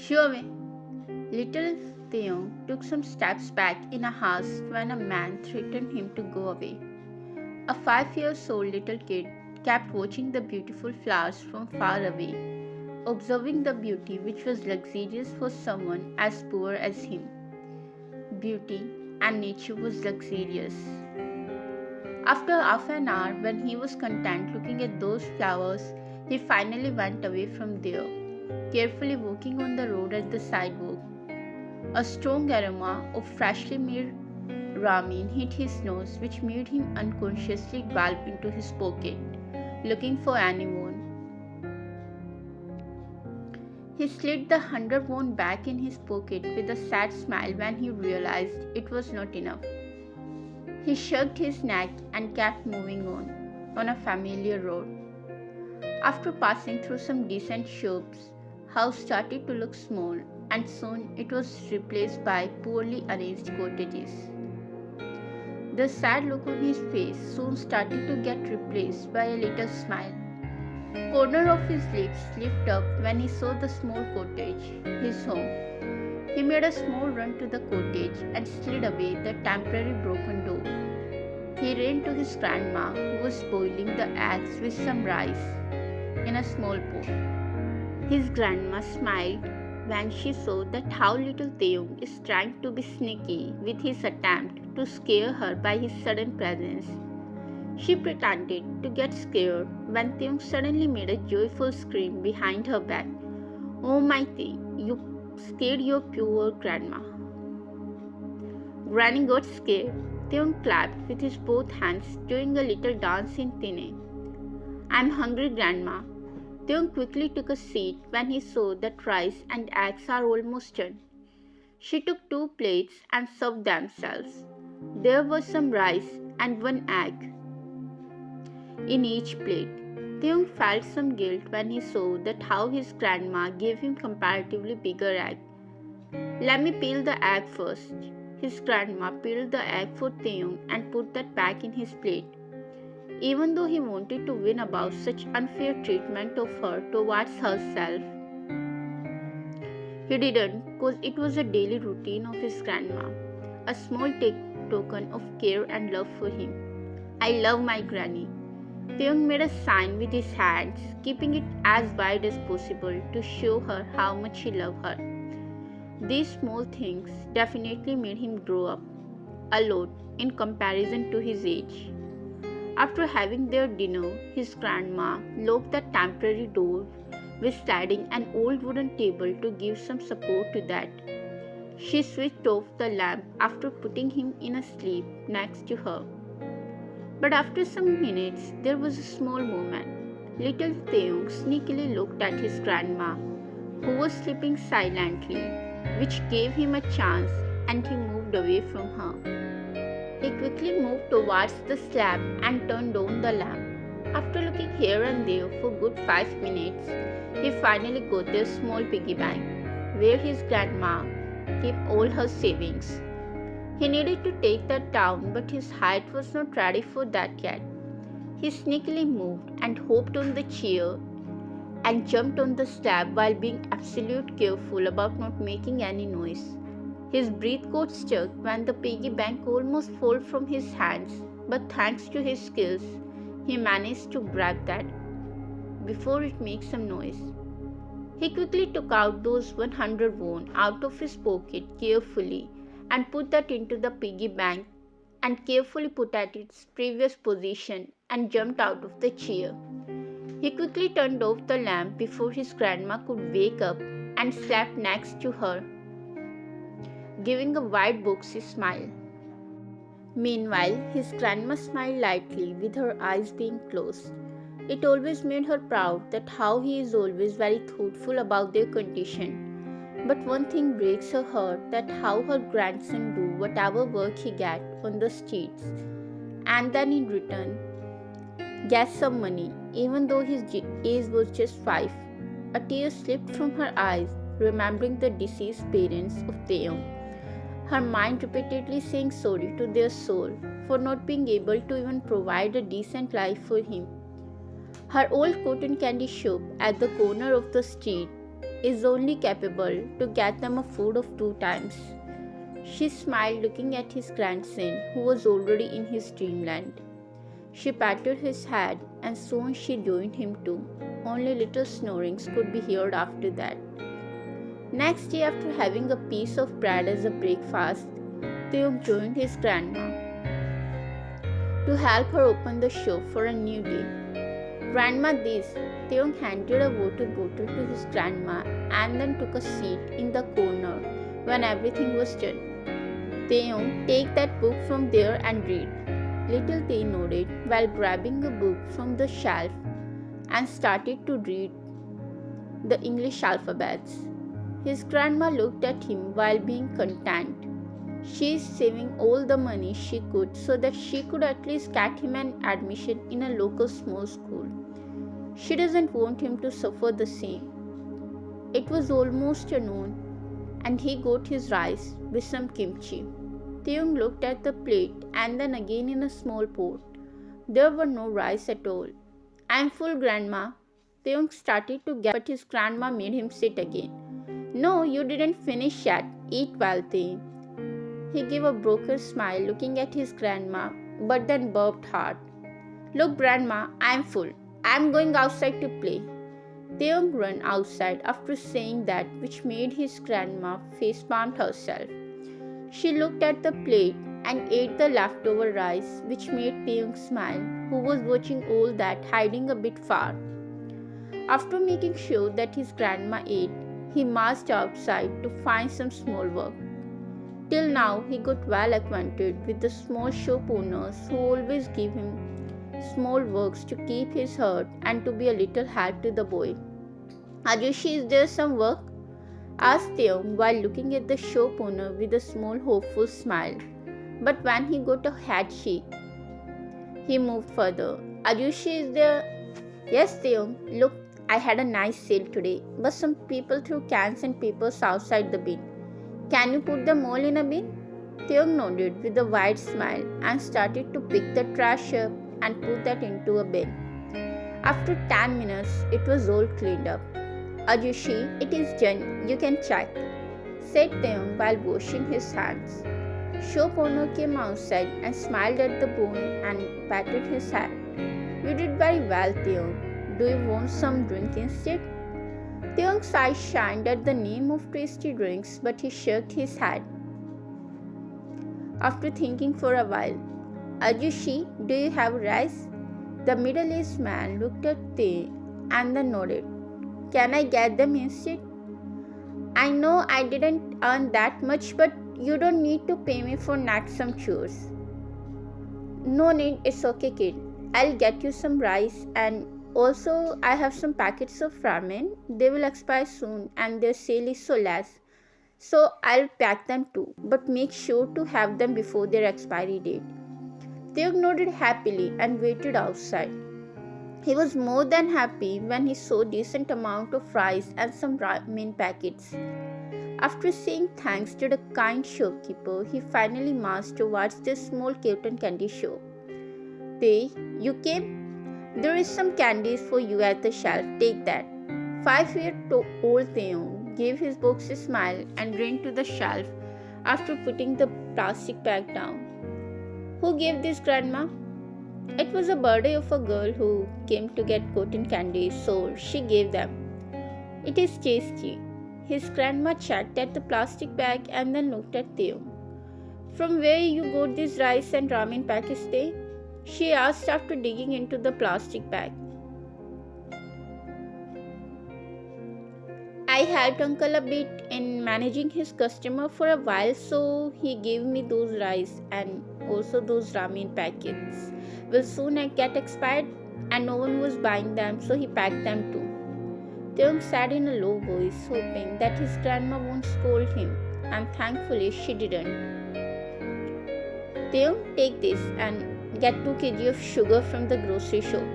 Shoo away! Little Taehyung took some steps back in a house when a man threatened him to go away. A 5-year-old little kid kept watching the beautiful flowers from far away, observing the beauty which was luxurious for someone as poor as him. Beauty and nature was luxurious. After half an hour, when he was content looking at those flowers, he finally went away from there, carefully walking on the road at the sidewalk. A strong aroma of freshly made ramen hit his nose, which made him unconsciously gulp into his pocket, looking for anyone. He slid the 100 won back in his pocket with a sad smile when he realized it was not enough. He shrugged his neck and kept moving on a familiar road. After passing through some decent shops, house started to look small, and soon it was replaced by poorly arranged cottages. The sad look on his face soon started to get replaced by a little smile. Corner of his lips lifted up when he saw the small cottage, his home. He made a small run to the cottage and slid away the temporary broken door. He ran to his grandma, who was boiling the eggs with some rice in a small pot. His grandma smiled when she saw that how little Taehyung is trying to be sneaky with his attempt to scare her by his sudden presence. She pretended to get scared when Taehyung suddenly made a joyful scream behind her back. "Oh my Tae, you scared your poor grandma." Granny got scared. Taehyung clapped with his both hands, doing a little dance in thin air. "I'm hungry, grandma." Taehyung quickly took a seat when he saw that rice and eggs are almost done. She took 2 plates and served themselves. There was some rice and 1 egg in each plate. Taehyung felt some guilt when he saw that how his grandma gave him comparatively bigger egg. "Let me peel the egg first." His grandma peeled the egg for Taehyung and put that back in his plate. Even though he wanted to win about such unfair treatment of her towards herself, he didn't, because it was a daily routine of his grandma, a small token of care and love for him. "I love my granny." Taehyung made a sign with his hands, keeping it as wide as possible to show her how much he loved her. These small things definitely made him grow up a lot in comparison to his age. After having their dinner, his grandma locked the temporary door with sliding an old wooden table to give some support to that. She switched off the lamp after putting him in a sleep next to her. But after some minutes, there was a small moment. Little Taehyung sneakily looked at his grandma, who was sleeping silently, which gave him a chance, and he moved away from her. He quickly moved towards the slab and turned on the lamp. After looking here and there for good 5 minutes, he finally got their small piggy bank, where his grandma kept all her savings. He needed to take that down, but his height was not ready for that yet. He sneakily moved and hopped on the chair and jumped on the slab while being absolutely careful about not making any noise. His breath got stuck when the piggy bank almost fell from his hands, but thanks to his skills, he managed to grab that before it made some noise. He quickly took out those 100 won out of his pocket carefully and put that into the piggy bank and carefully put at its previous position and jumped out of the chair. He quickly turned off the lamp before his grandma could wake up and slept next to her, giving a wide boxy smile. Meanwhile, his grandma smiled lightly with her eyes being closed. It always made her proud that how he is always very thoughtful about their condition. But one thing breaks her heart, that how her grandson do whatever work he get on the streets, and then in return gets some money, even though his age was just 5. A tear slipped from her eyes, remembering the deceased parents of Taehyung. Her mind repeatedly saying sorry to their soul for not being able to even provide a decent life for him. Her old cotton candy shop at the corner of the street is only capable to get them a food of 2 times. She smiled, looking at his grandson, who was already in his dreamland. She patted his head, and soon she joined him too. Only little snorings could be heard after that. Next day, after having a piece of bread as a breakfast, Taehyung joined his grandma to help her open the shop for a new day. "Grandma, this." Taehyung handed a water bottle to his grandma and then took a seat in the corner when everything was done. "Taehyung, take that book from there and read." Little Tae nodded while grabbing a book from the shelf and started to read the English alphabets. His grandma looked at him while being content. She is saving all the money she could so that she could at least get him an admission in a local small school. She doesn't want him to suffer the same. It was almost noon, and he got his rice with some kimchi. Taehyung looked at the plate and then again in a small pot. There were no rice at all. "I'm full, Grandma." Taehyung started to gap, but his grandma made him sit again. "No, you didn't finish yet. Eat well, Tae." He gave a broken smile looking at his grandma, but then burped hard. "Look, Grandma, I'm full. I'm going outside to play." Taehyung ran outside after saying that, which made his grandma facepalm herself. She looked at the plate and ate the leftover rice, which made Taehyung smile, who was watching all that hiding a bit far. After making sure that his grandma ate, he marched outside to find some small work. Till now, he got well acquainted with the small shop owners who always give him small works to keep his herd and to be a little help to the boy. "Ajushi, is there some work?" asked Taehyung while looking at the shop owner with a small hopeful smile. But when he got a head shake, he moved further. "Ajushi, is there?" "Yes, Taehyung. Look, I had a nice sale today, but some people threw cans and papers outside the bin. Can you put them all in a bin?" Taehyung nodded with a wide smile and started to pick the trash up and put that into a bin. After 10 minutes, it was all cleaned up. "Ajushi, it is done. You can check," said Taehyung while washing his hands. Shop owner came outside and smiled at the boy and patted his head. "You did very well, Taehyung. Do you want some drink instead?" Taehyung's eyes shined at the name of tasty drinks, but he shook his head. After thinking for a while, "Ajushi, do you have rice?" The middle-aged man looked at Tae and then nodded. "Can I get them instead?" "I know I didn't earn that much, but you don't need to pay me for next some chores." "No need, it's okay, kid. I'll get you some rice, and also I have some packets of ramen. They will expire soon and their sale is so less. So I'll pack them too, but make sure to have them before their expiry date." Taehyung nodded happily and waited outside. He was more than happy when he saw a decent amount of rice and some ramen packets. After saying thanks to the kind shopkeeper, he finally marched towards the small cotton candy shop. "Tae, you came? There is some candies for you at the shelf. Take that." 5-year-old Taehyung gave his box a smile and ran to the shelf after putting the plastic bag down. "Who gave this, Grandma?" "It was a birthday of a girl who came to get cotton candy, so she gave them." "It is tasty." His grandma checked at the plastic bag and then looked at Taehyung. "From where you got this rice and ramen packets, Tae?" she asked after digging into the plastic bag. "I helped uncle a bit in managing his customer for a while, so he gave me those rice and also those ramen packets. Will soon get expired and no one was buying them, so he packed them too." Taehyung said in a low voice, hoping that his grandma won't scold him, and thankfully she didn't. "Taehyung, take this and get 2 kg of sugar from the grocery shop."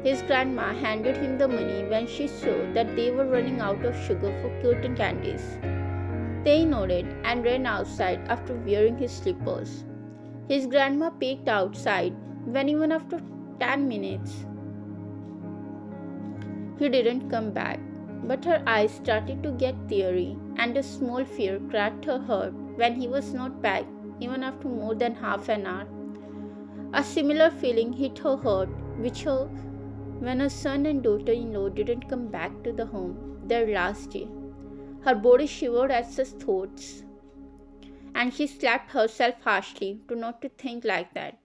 His grandma handed him the money when she saw that they were running out of sugar for cotton candies. Tae nodded and ran outside after wearing his slippers. His grandma peeked outside when even after 10 minutes he didn't come back. But her eyes started to get teary, and a small fear cracked her heart when he was not back, even after more than half an hour. A similar feeling hit her heart, when her son and daughter-in-law didn't come back to the home their last day. Her body shivered at such thoughts, and she slapped herself harshly not to think like that.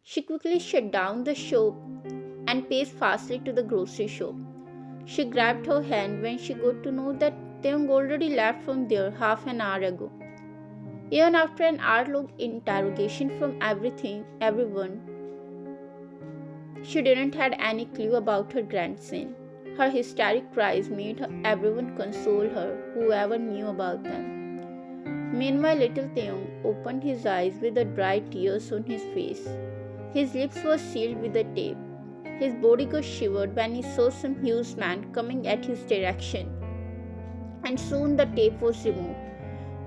She quickly shut down the shop and paced fastly to the grocery shop. She grabbed her hand when she got to know that Taehyung already left from there half an hour ago. Even after an hour-long interrogation from everyone, she didn't have any clue about her grandson. Her hysteric cries made everyone console her, whoever knew about them. Meanwhile, little Taehyung opened his eyes with the dry tears on his face. His lips were sealed with the tape. His body got shivered when he saw some huge man coming at his direction. And soon the tape was removed.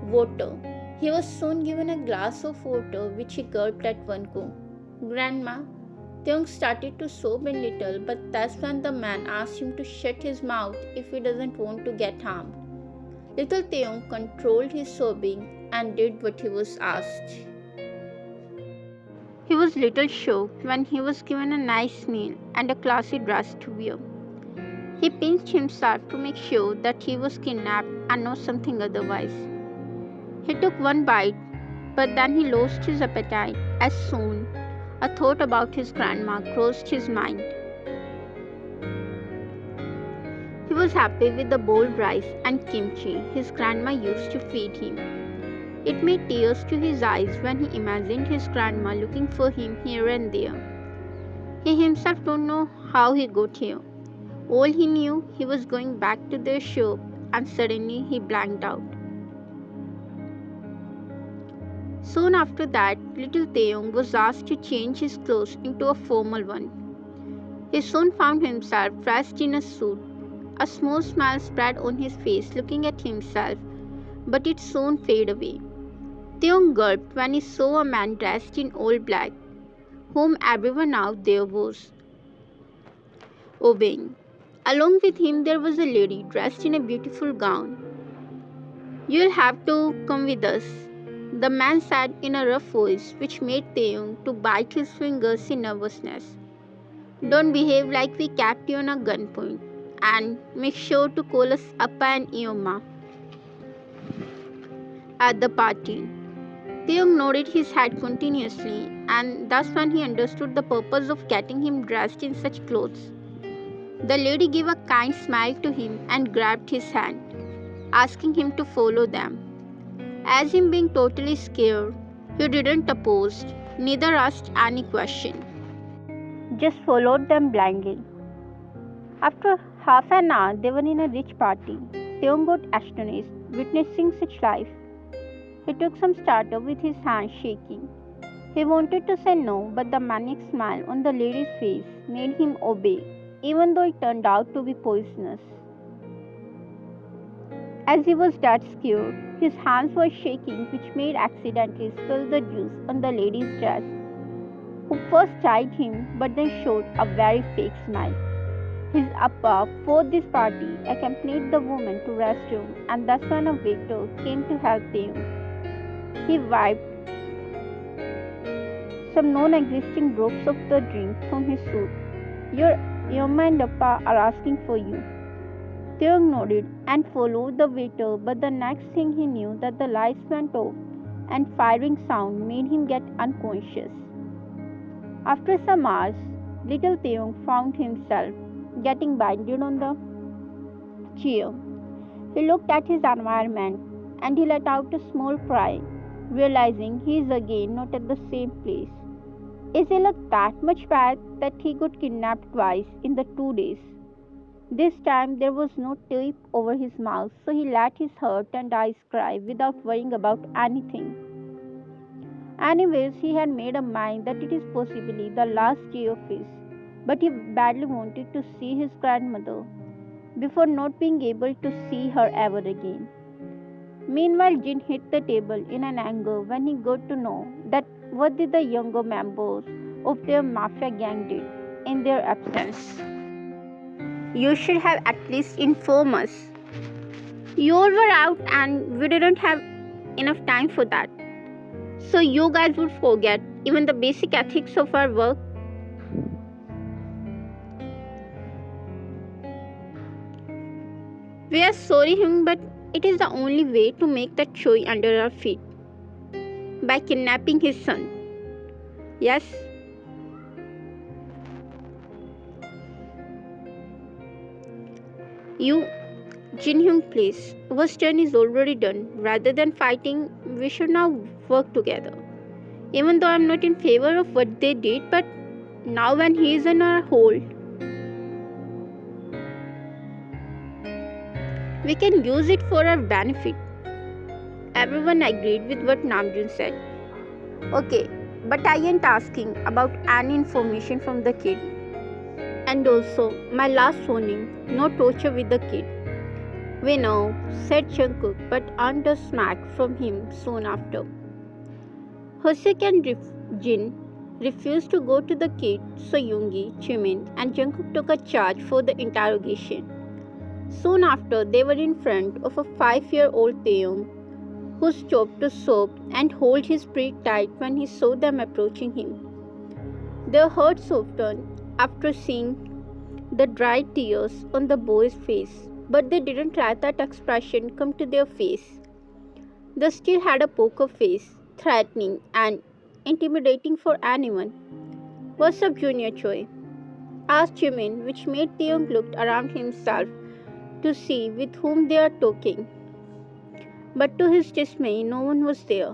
Water. He was soon given a glass of water which he gulped at one go. Grandma. Taehyung started to sob a little, but that's when the man asked him to shut his mouth if he doesn't want to get harmed. Little Taehyung controlled his sobbing and did what he was asked. He was little shocked when he was given a nice meal and a classy dress to wear. He pinched himself to make sure that he was kidnapped and not something otherwise. He took one bite, but then he lost his appetite as soon a thought about his grandma crossed his mind. He was happy with the boiled rice and kimchi his grandma used to feed him. It made tears to his eyes when he imagined his grandma looking for him here and there. He himself don't know how he got here. All he knew, he was going back to their shop, and suddenly he blanked out. Soon after that, little Taehyung was asked to change his clothes into a formal one. He soon found himself dressed in a suit. A small smile spread on his face looking at himself, but it soon faded away. Taehyung gulped when he saw a man dressed in all black, whom everyone out there was obeying. Along with him there was a lady dressed in a beautiful gown. "You'll have to come with us," the man said in a rough voice which made Taehyung to bite his fingers in nervousness. "Don't behave like we kept you on a gunpoint, and make sure to call us Appa and Ioma at the party." Taehyung nodded his head continuously, and that's when he understood the purpose of getting him dressed in such clothes. The lady gave a kind smile to him and grabbed his hand, asking him to follow them. As him being totally scared, he didn't oppose, neither asked any question. Just followed them blindly. After half an hour, they were in a rich party. Taehyung got astonished, witnessing such life. He took some starter with his hands shaking. He wanted to say no, but the maniac smile on the lady's face made him obey, even though it turned out to be poisonous. As he was that scared, his hands were shaking, which made accidentally spill the juice on the lady's dress, who first eyed him but then showed a very fake smile. His appa for this party accompanied the woman to restroom, and that's when a waiter came to help Taehyung. He wiped some non-existing drops of the drink from his suit. "Your Ioma and Appa are asking for you." Taehyung nodded and followed the waiter, but the next thing he knew that the lights went off and firing sound made him get unconscious. After some hours, little Taehyung found himself getting binded on the chair. He looked at his environment and he let out a small cry, realizing he is again not at the same place. His luck that much bad that he got kidnapped twice in the 2 days. This time there was no tape over his mouth, so he let his heart and eyes cry without worrying about anything. Anyways, he had made up mind that it is possibly the last day of his, but he badly wanted to see his grandmother before not being able to see her ever again. Meanwhile, Jin hit the table in an anger when he got to know that what did the younger members of their mafia gang did in their absence. You should have at least informed us. You all were out and we didn't have enough time for that. So you guys would forget even the basic ethics of our work. We are sorry, Hyung, but it is the only way to make the Choi under our feet. By kidnapping his son. Yes? You, Jin-hyung, please. Our turn is already done. Rather than fighting, we should now work together. Even though I'm not in favor of what they did, but now when he is in our hold, we can use it for our benefit. Everyone agreed with what Namjoon said. Okay, but I ain't asking about any information from the kid. And also, my last warning, no torture with the kid. We know, said Jungkook, but earned a smack from him soon after. Hoseok and Jin refused to go to the kid, so Yoongi, Jimin, and Jungkook took a charge for the interrogation. Soon after, they were in front of a 5-year-old Taehyung, who stopped to sob and hold his breath tight when he saw them approaching him. Their hearts softened after seeing the dried tears on the boy's face, but they didn't let that expression come to their face. They still had a poker face, threatening and intimidating for anyone. "What's up, Junior Choi?" asked Jimin, which made Taehyung look around himself to see with whom they are talking. But to his dismay, no one was there.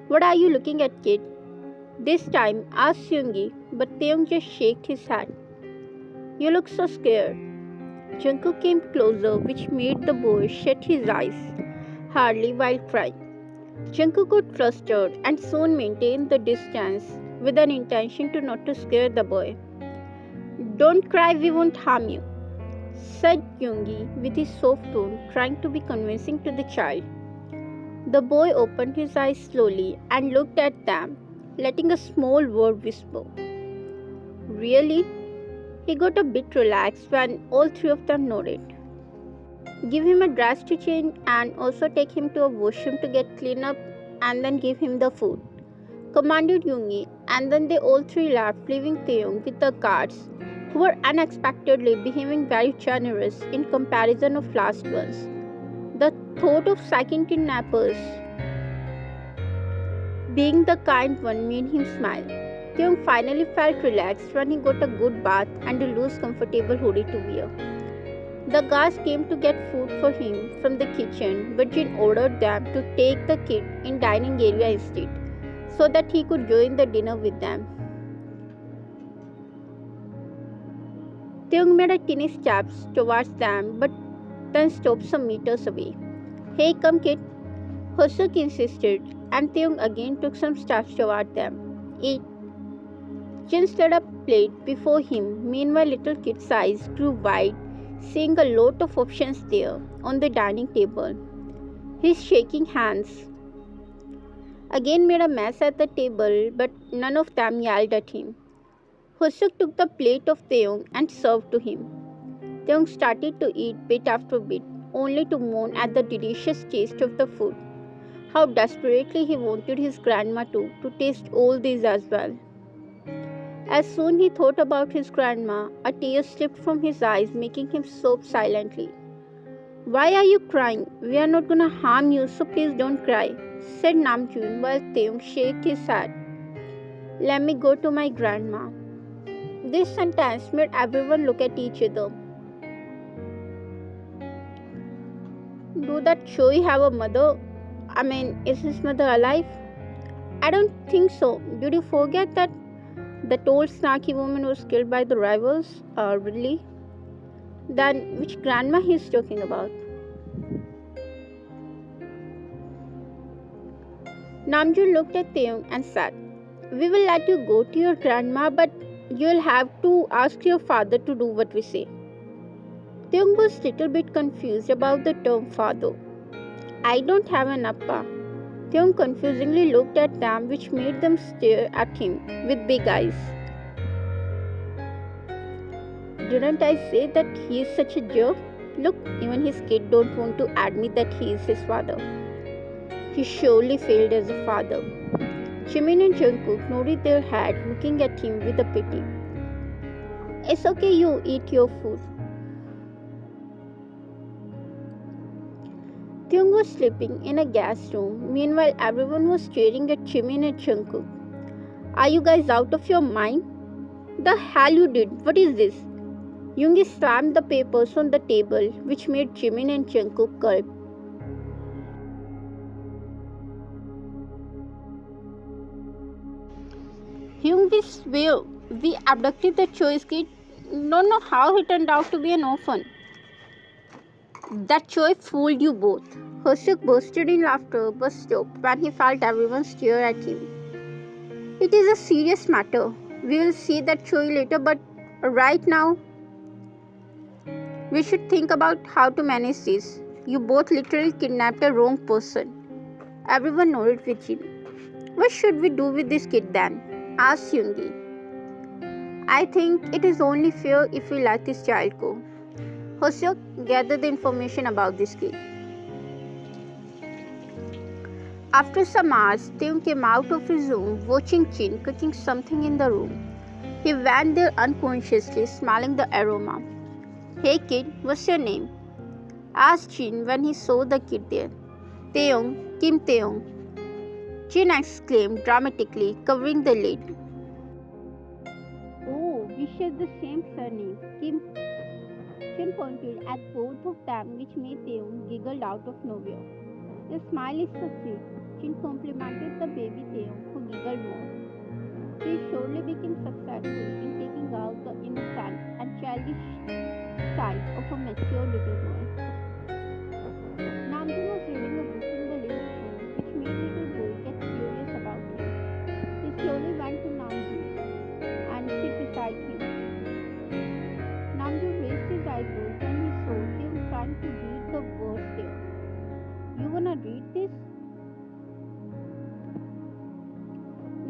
"What are you looking at, kid?" this time asked Yoongi, but Taehyung just shook his head. "You look so scared." Jungkook came closer, which made the boy shut his eyes, hardly while crying. Jungkook got flustered and soon maintained the distance with an intention to not to scare the boy. "Don't cry, we won't harm you," said Yoongi with his soft tone, trying to be convincing to the child. The boy opened his eyes slowly and looked at them, letting a small word whisper. "Really?" He got a bit relaxed when all three of them nodded. "Give him a dress to change and also take him to a washroom to get cleaned up and then give him the food," commanded Yoongi, and then they all three left, leaving Taehyung with the guards, who were unexpectedly behaving very generous in comparison of last ones. The thought of second kidnappers being the kind one made him smile. Taehyung finally felt relaxed when he got a good bath and a loose, comfortable hoodie to wear. The guards came to get food for him from the kitchen, but Jin ordered them to take the kid in dining area instead, so that he could join the dinner with them. Taehyung made a tiny steps towards them, but then stopped some meters away. "Hey, come kid," Hoseok insisted, and Taehyung again took some steps toward them. "Eat." Jin set a plate before him. Meanwhile, little kid's eyes grew wide, seeing a lot of options there on the dining table. His shaking hands again made a mess at the table, but none of them yelled at him. Hoseok took the plate of Taehyung and served to him. Taehyung started to eat bit after bit, only to moan at the delicious taste of the food. How desperately he wanted his grandma to taste all these as well. As soon he thought about his grandma, a tear slipped from his eyes, making him sob silently. "Why are you crying? We are not gonna harm you, so please don't cry," said Namjoon while Taehyung shook his head. "Let me go to my grandma." This sentence made everyone look at each other. Do that Choi have a mother? I mean, is his mother alive? I don't think so. Did you forget that the old snarky woman was killed by the rivals? Really? Then which grandma he is talking about? Namjoon looked at Taehyung and said, "We will let you go to your grandma, but you'll have to ask your father to do what we say." Taehyung was a little bit confused about the term father. "I don't have an appa." Taehyung confusingly looked at them, which made them stare at him with big eyes. Didn't I say that he is such a jerk? Look, even his kid don't want to admit that he is his father. He surely failed as a father. Jimin and Jungkook nodded their head, looking at him with a pity. It's okay, you eat your food. Taehyung was sleeping in a guest room. Meanwhile, everyone was staring at Jimin and Jungkook. Are you guys out of your mind? The hell you did? What is this? Yoongi slammed the papers on the table, which made Jimin and Jungkook gulp. Hyung, we swear, we abducted the choice kid. Don't know how he turned out to be an orphan. That choice fooled you both. Hoseok bursted in laughter but stopped when he felt everyone stare at him. It is a serious matter. We will see that Choi later, but right now, we should think about how to manage this. You both literally kidnapped a wrong person. Everyone nodded with him. What should we do with this kid then? Asked Yoongi. I think it is only fair if we let this child go. Hoseok, gather the information about this kid. After some hours, Taehyung came out of his room, watching Jin cooking something in the room. He went there unconsciously, smelling the aroma. Hey kid, what's your name? Asked Jin when he saw the kid there. Taehyung, Kim Taehyung. Jin exclaimed dramatically, covering the lid. Oh, we share the same surname, Kim. Jin pointed at both of them, which made Taehyung giggle out of nowhere. Your smile is so sweet. Jin complimented the baby Taehyung, who giggled more. He surely became successful in taking out the innocent and childish side of a mature little boy. Namjoon was reading a book in the living room, which made little boy get curious about him. He slowly went to Namjoon and sit beside him. Namjoon raised his eyebrows when he saw him trying to read the words there. You wanna read this?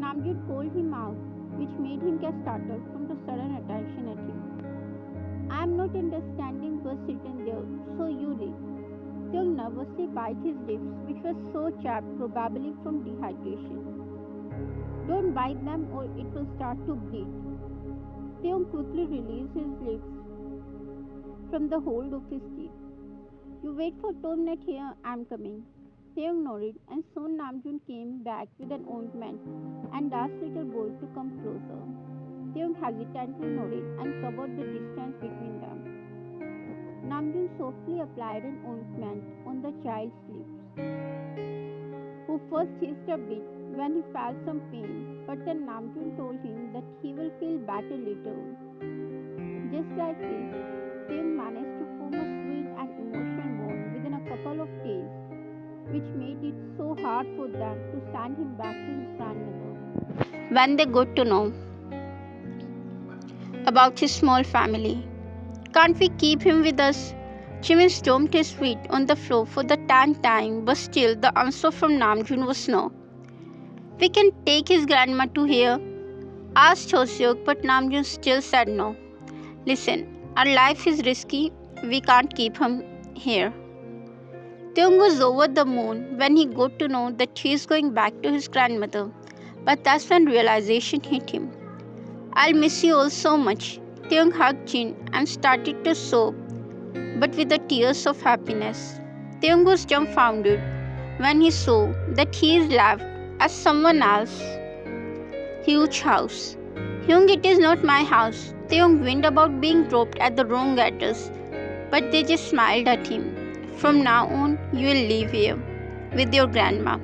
Namjoon called him out, which made him get startled from the sudden attention at him. I am not understanding what's written there, so you read. Taehyung nervously bit his lips, which were so chapped, probably from dehydration. Don't bite them or it will start to bleed. Taehyung quickly released his lips from the hold of his teeth. You wait for 2 minutes here, I am coming. Taehyung nodded, and soon Namjoon came back with an ointment and asked little boy to come closer. Taehyung hesitantly nodded and covered the distance between them. Namjoon softly applied an ointment on the child's lips, who first hissed a bit when he felt some pain, but then Namjoon told him that he will feel better later on. Just like this, Taehyung managed to form a sweet and emotional bond within a couple of days, which made it so hard for them to send him back to his grandmother when they got to know about his small family. Can't we keep him with us? Jimin stomped his feet on the floor for the 10th time, but still the answer from Namjoon was no. We can take his grandma to here, asked Hoseok, but Namjoon still said no. Listen, our life is risky, we can't keep him here. Taehyung was over the moon when he got to know that he is going back to his grandmother, but that's when realization hit him. I'll miss you all so much. Taehyung hugged Jin and started to sob, but with the tears of happiness. Taehyung was dumbfounded when he saw that he is left as someone else's huge house. Hyung, it is not my house. Taehyung whined about being dropped at the wrong address, but they just smiled at him. From now on, you will live here with your grandma,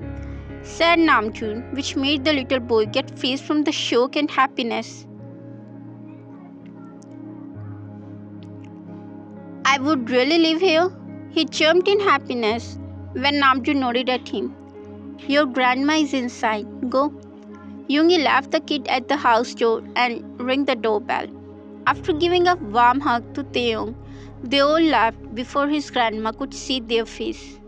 said Namjoon, which made the little boy get freeze from the shock and happiness. I would really live here? He jumped in happiness when Namjoon nodded at him. Your grandma is inside. Go. Yoongi left the kid at the house door and rang the doorbell. After giving a warm hug to Taehyung, they all left before his grandma could see their face.